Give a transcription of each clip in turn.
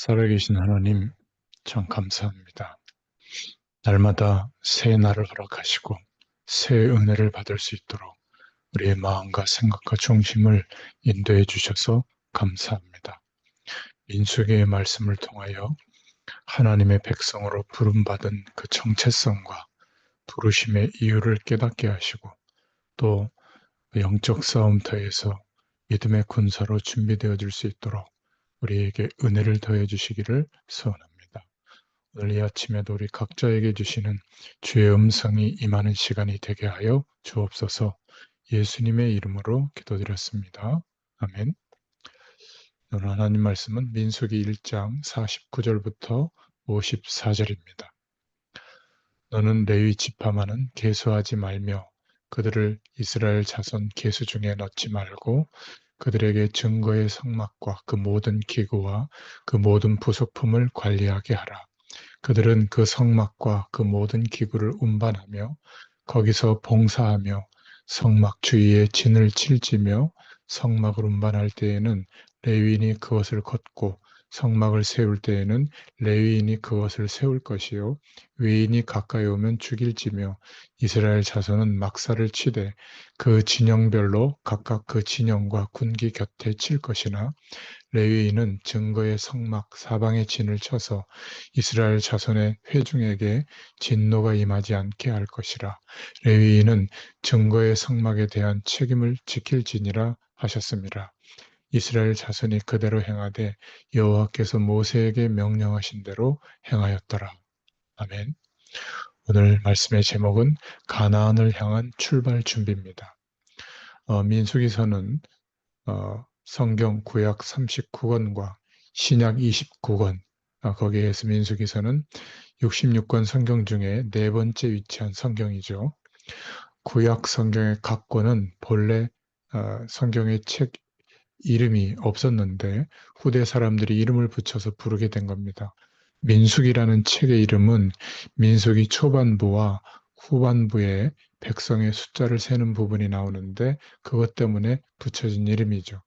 살아계신 하나님, 참 감사합니다. 날마다 새 날을 허락하시고 새 은혜를 받을 수 있도록 우리의 마음과 생각과 중심을 인도해 주셔서 감사합니다. 민수기의 말씀을 통하여 하나님의 백성으로 부름받은 그 정체성과 부르심의 이유를 깨닫게 하시고 또 영적 싸움터에서 믿음의 군사로 준비되어질 수 있도록 우리에게 은혜를 더해 주시기를 소원합니다. 오늘 이 아침에도 우리 각자에게 주시는 주의 음성이 임하는 시간이 되게 하여 주옵소서. 예수님의 이름으로 기도드렸습니다. 아멘. 오늘 하나님 말씀은 민수기 1장 49절부터 54절입니다. 너는 레위 지파만은 계수하지 말며 그들을 이스라엘 자손 계수 중에 넣지 말고 그들에게 증거의 성막과 그 모든 기구와 그 모든 부속품을 관리하게 하라. 그들은 그 성막과 그 모든 기구를 운반하며 거기서 봉사하며 성막 주위에 진을 칠지며 성막을 운반할 때에는 레위인이 그것을 걷고 성막을 세울 때에는 레위인이 그것을 세울 것이요 외인이 가까이 오면 죽일지며 이스라엘 자손은 막사를 치되 그 진영별로 각각 그 진영과 군기 곁에 칠 것이나 레위인은 증거의 성막 사방에 진을 쳐서 이스라엘 자손의 회중에게 진노가 임하지 않게 할 것이라. 레위인은 증거의 성막에 대한 책임을 지킬지니라 하셨습니다. 이스라엘 자손이 그대로 행하되 여호와께서 모세에게 명령하신 대로 행하였더라. 아멘. 오늘 말씀의 제목은 가나안을 향한 출발 준비입니다. 민수기서는 성경 구약 39권과 신약 29권, 거기에서 민수기서는 66권 성경 중에 네 번째 위치한 성경이죠. 구약 성경의 각 권은 본래 성경의 책 이름이 없었는데 후대 사람들이 이름을 붙여서 부르게 된 겁니다. 민수기라는 책의 이름은 민수기 초반부와 후반부에 백성의 숫자를 세는 부분이 나오는데 그것 때문에 붙여진 이름이죠.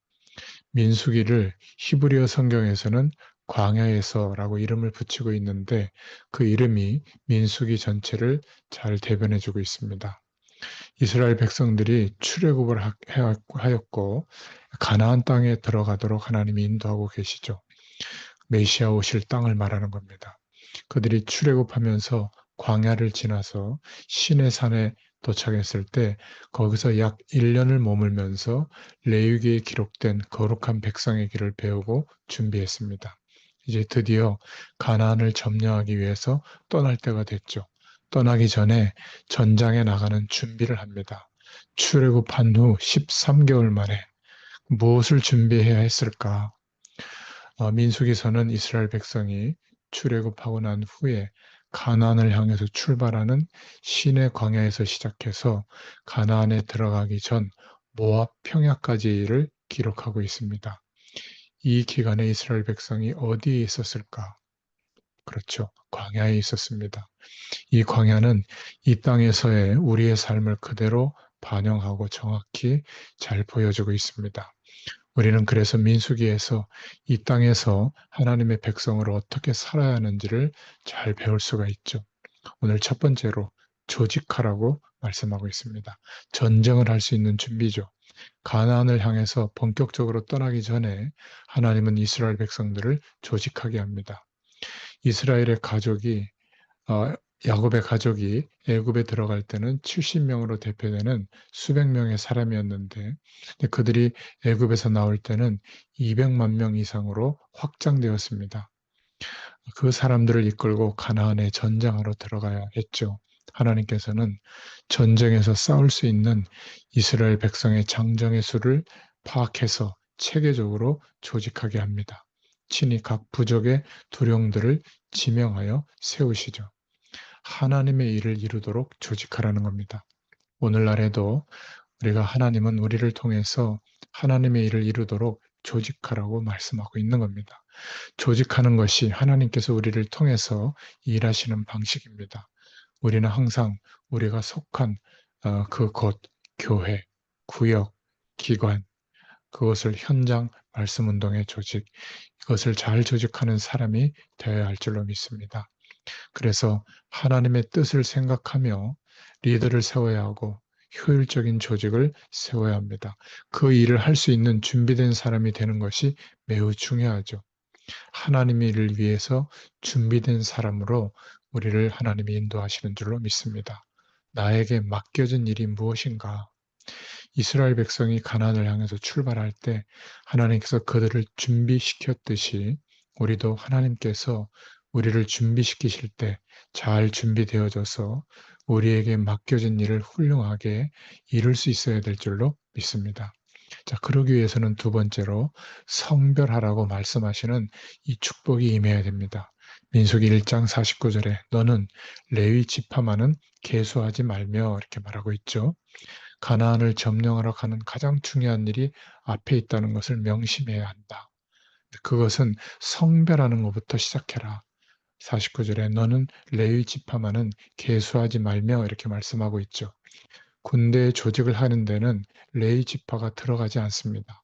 민수기를 히브리어 성경에서는 광야에서라고 이름을 붙이고 있는데 그 이름이 민수기 전체를 잘 대변해주고 있습니다. 이스라엘 백성들이 출애굽을 하였고 가나안 땅에 들어가도록 하나님이 인도하고 계시죠. 메시아 오실 땅을 말하는 겁니다. 그들이 출애굽하면서 광야를 지나서 시내산에 도착했을 때 거기서 약 1년을 머물면서 레위기에 기록된 거룩한 백성의 길을 배우고 준비했습니다. 이제 드디어 가나안을 점령하기 위해서 떠날 때가 됐죠. 떠나기 전에 전장에 나가는 준비를 합니다. 출애굽한 후 13개월 만에 무엇을 준비해야 했을까? 민수기서는 이스라엘 백성이 출애굽하고 난 후에 가나안을 향해서 출발하는 시내 광야에서 시작해서 가나안에 들어가기 전 모압 평야까지를 기록하고 있습니다. 이 기간에 이스라엘 백성이 어디에 있었을까? 그렇죠. 광야에 있었습니다. 이 광야는 이 땅에서의 우리의 삶을 그대로 반영하고 정확히 잘 보여주고 있습니다. 우리는 그래서 민수기에서 이 땅에서 하나님의 백성으로 어떻게 살아야 하는지를 잘 배울 수가 있죠. 오늘 첫 번째로 조직하라고 말씀하고 있습니다. 전쟁을 할 수 있는 준비죠. 가나안을 향해서 본격적으로 떠나기 전에 하나님은 이스라엘 백성들을 조직하게 합니다. 이스라엘의 가족이 야곱의 가족이 애굽에 들어갈 때는 70명으로 대표되는 수백 명의 사람이었는데 그들이 애굽에서 나올 때는 200만 명 이상으로 확장되었습니다. 그 사람들을 이끌고 가나안에 전장하러 들어가야 했죠. 하나님께서는 전쟁에서 싸울 수 있는 이스라엘 백성의 장정의 수를 파악해서 체계적으로 조직하게 합니다. 친히 각 부족의 두령들을 지명하여 세우시죠. 하나님의 일을 이루도록 조직하라는 겁니다. 오늘날에도 우리가 하나님은 우리를 통해서 하나님의 일을 이루도록 조직하라고 말씀하고 있는 겁니다. 조직하는 것이 하나님께서 우리를 통해서 일하시는 방식입니다. 우리는 항상 우리가 속한 그곳, 교회, 구역, 기관, 그것을 현장 말씀운동의 조직, 이것을 잘 조직하는 사람이 되어야 할 줄로 믿습니다. 그래서 하나님의 뜻을 생각하며 리더를 세워야 하고 효율적인 조직을 세워야 합니다. 그 일을 할 수 있는 준비된 사람이 되는 것이 매우 중요하죠. 하나님의 일을 위해서 준비된 사람으로 우리를 하나님이 인도하시는 줄로 믿습니다. 나에게 맡겨진 일이 무엇인가? 이스라엘 백성이 가나안을 향해서 출발할 때 하나님께서 그들을 준비시켰듯이 우리도 하나님께서 우리를 준비시키실 때 잘 준비되어져서 우리에게 맡겨진 일을 훌륭하게 이룰 수 있어야 될 줄로 믿습니다. 자, 그러기 위해서는 두 번째로 성별하라고 말씀하시는 이 축복이 임해야 됩니다. 민수기 1장 49절에 너는 레위 지파만은 계수하지 말며 이렇게 말하고 있죠. 가나안을 점령하러 가는 가장 중요한 일이 앞에 있다는 것을 명심해야 한다. 그것은 성별하는 것부터 시작해라. 49절에 너는 레위 지파만은 계수하지 말며 이렇게 말씀하고 있죠. 군대 조직을 하는 데는 레위 지파가 들어가지 않습니다.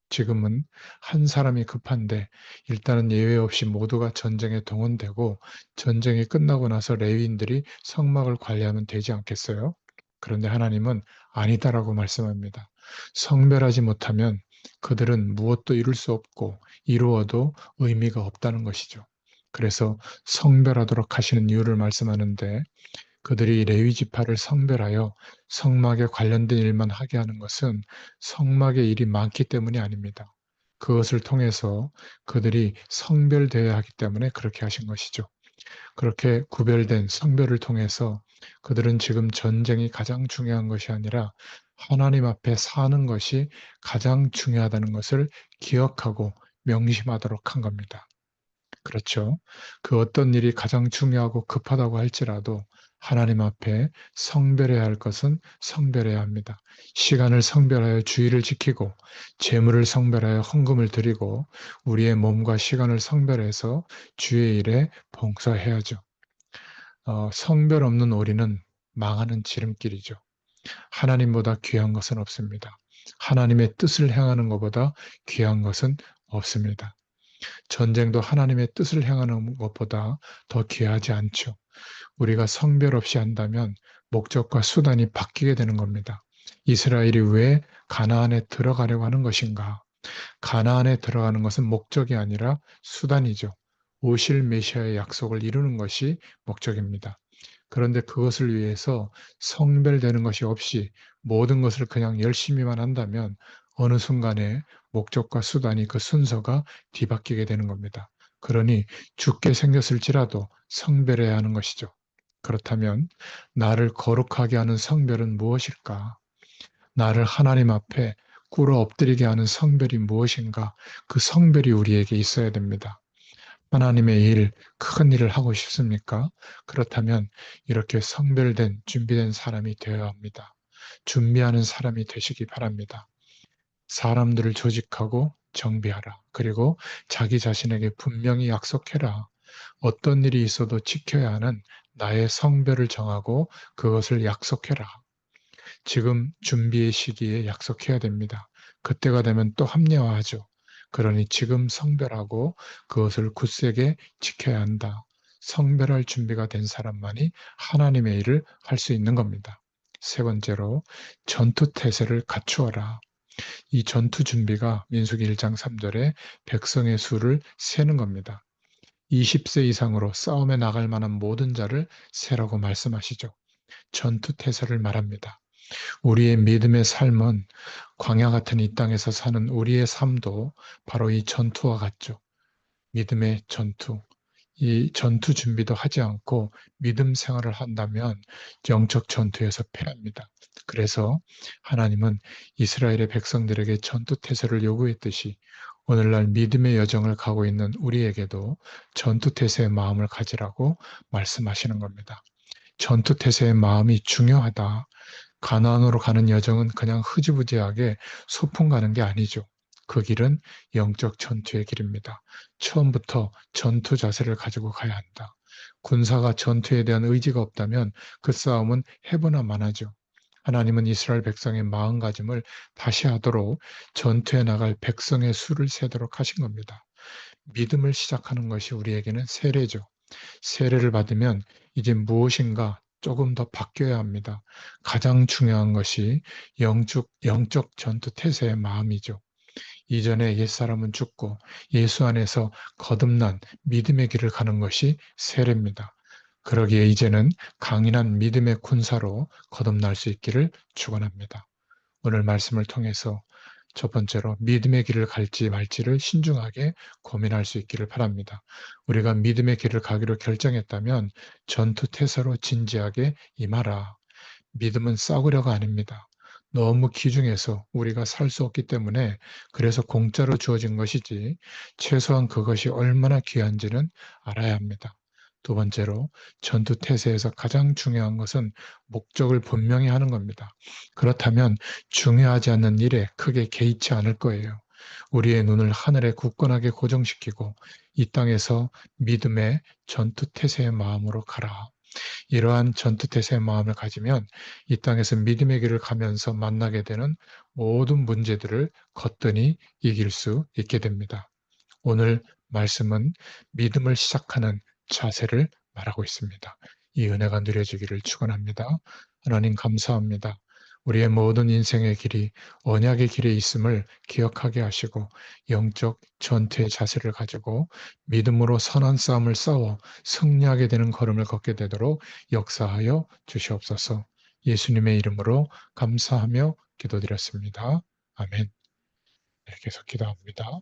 지금은 한 사람이 급한데 일단은 예외 없이 모두가 전쟁에 동원되고 전쟁이 끝나고 나서 레위인들이 성막을 관리하면 되지 않겠어요? 그런데 하나님은 아니다라고 말씀합니다. 성별하지 못하면 그들은 무엇도 이룰 수 없고 이루어도 의미가 없다는 것이죠. 그래서 성별하도록 하시는 이유를 말씀하는데 그들이 레위 지파를 성별하여 성막에 관련된 일만 하게 하는 것은 성막의 일이 많기 때문이 아닙니다. 그것을 통해서 그들이 성별되어야 하기 때문에 그렇게 하신 것이죠. 그렇게 구별된 성별을 통해서 그들은 지금 전쟁이 가장 중요한 것이 아니라 하나님 앞에 사는 것이 가장 중요하다는 것을 기억하고 명심하도록 한 겁니다. 그렇죠. 그 어떤 일이 가장 중요하고 급하다고 할지라도 하나님 앞에 성별해야 할 것은 성별해야 합니다. 시간을 성별하여 주의를 지키고 재물을 성별하여 헌금을 드리고 우리의 몸과 시간을 성별해서 주의 일에 봉사해야죠. 성별 없는 오리는 망하는 지름길이죠. 하나님보다 귀한 것은 없습니다. 하나님의 뜻을 행하는 것보다 귀한 것은 없습니다. 전쟁도 하나님의 뜻을 행하는 것보다 더 귀하지 않죠. 우리가 성별 없이 한다면 목적과 수단이 바뀌게 되는 겁니다. 이스라엘이 왜 가나안에 들어가려고 하는 것인가? 가나안에 들어가는 것은 목적이 아니라 수단이죠. 오실 메시아의 약속을 이루는 것이 목적입니다. 그런데 그것을 위해서 성별되는 것이 없이 모든 것을 그냥 열심히만 한다면 어느 순간에 목적과 수단이 그 순서가 뒤바뀌게 되는 겁니다. 그러니 죽게 생겼을지라도 성별해야 하는 것이죠. 그렇다면 나를 거룩하게 하는 성별은 무엇일까? 나를 하나님 앞에 꿇어 엎드리게 하는 성별이 무엇인가? 그 성별이 우리에게 있어야 됩니다. 하나님의 일, 큰 일을 하고 싶습니까? 그렇다면 이렇게 성별된, 준비된 사람이 되어야 합니다. 준비하는 사람이 되시기 바랍니다. 사람들을 조직하고 정비하라. 그리고 자기 자신에게 분명히 약속해라. 어떤 일이 있어도 지켜야 하는 나의 성별을 정하고 그것을 약속해라. 지금 준비의 시기에 약속해야 됩니다. 그때가 되면 또 합리화하죠. 그러니 지금 성별하고 그것을 굳세게 지켜야 한다. 성별할 준비가 된 사람만이 하나님의 일을 할 수 있는 겁니다. 세 번째로 전투 태세를 갖추어라. 이 전투 준비가 민수기 1장 3절에 백성의 수를 세는 겁니다. 20세 이상으로 싸움에 나갈 만한 모든 자를 세라고 말씀하시죠. 전투 태세를 말합니다. 우리의 믿음의 삶은 광야 같은 이 땅에서 사는 우리의 삶도 바로 이 전투와 같죠. 믿음의 전투. 이 전투 준비도 하지 않고 믿음 생활을 한다면 영적 전투에서 패합니다. 그래서 하나님은 이스라엘의 백성들에게 전투 태세를 요구했듯이 오늘날 믿음의 여정을 가고 있는 우리에게도 전투 태세의 마음을 가지라고 말씀하시는 겁니다. 전투 태세의 마음이 중요하다. 가나안으로 가는 여정은 그냥 흐지부지하게 소풍 가는 게 아니죠. 그 길은 영적 전투의 길입니다. 처음부터 전투 자세를 가지고 가야 한다. 군사가 전투에 대한 의지가 없다면 그 싸움은 해보나 마나죠. 하나님은 이스라엘 백성의 마음가짐을 다시 하도록 전투에 나갈 백성의 수를 세도록 하신 겁니다. 믿음을 시작하는 것이 우리에게는 세례죠. 세례를 받으면 이제 무엇인가 조금 더 바뀌어야 합니다. 가장 중요한 것이 영적 전투 태세의 마음이죠. 이전에 옛사람은 죽고 예수 안에서 거듭난 믿음의 길을 가는 것이 세례입니다. 그러기에 이제는 강인한 믿음의 군사로 거듭날 수 있기를 축원합니다. 오늘 말씀을 통해서 첫 번째로 믿음의 길을 갈지 말지를 신중하게 고민할 수 있기를 바랍니다. 우리가 믿음의 길을 가기로 결정했다면 전투 태세로 진지하게 임하라. 믿음은 싸구려가 아닙니다. 너무 귀중해서 우리가 살 수 없기 때문에 그래서 공짜로 주어진 것이지 최소한 그것이 얼마나 귀한지는 알아야 합니다. 두 번째로 전투 태세에서 가장 중요한 것은 목적을 분명히 하는 겁니다. 그렇다면 중요하지 않는 일에 크게 개의치 않을 거예요. 우리의 눈을 하늘에 굳건하게 고정시키고 이 땅에서 믿음의 전투 태세의 마음으로 가라. 이러한 전투태세의 마음을 가지면 이 땅에서 믿음의 길을 가면서 만나게 되는 모든 문제들을 거뜬히 이길 수 있게 됩니다. 오늘 말씀은 믿음을 시작하는 자세를 말하고 있습니다. 이 은혜가 누려지기를 축원합니다. 하나님 감사합니다. 우리의 모든 인생의 길이 언약의 길에 있음을 기억하게 하시고 영적 전투의 자세를 가지고 믿음으로 선한 싸움을 싸워 승리하게 되는 걸음을 걷게 되도록 역사하여 주시옵소서. 예수님의 이름으로 감사하며 기도드렸습니다. 아멘. 네, 계속 기도합니다.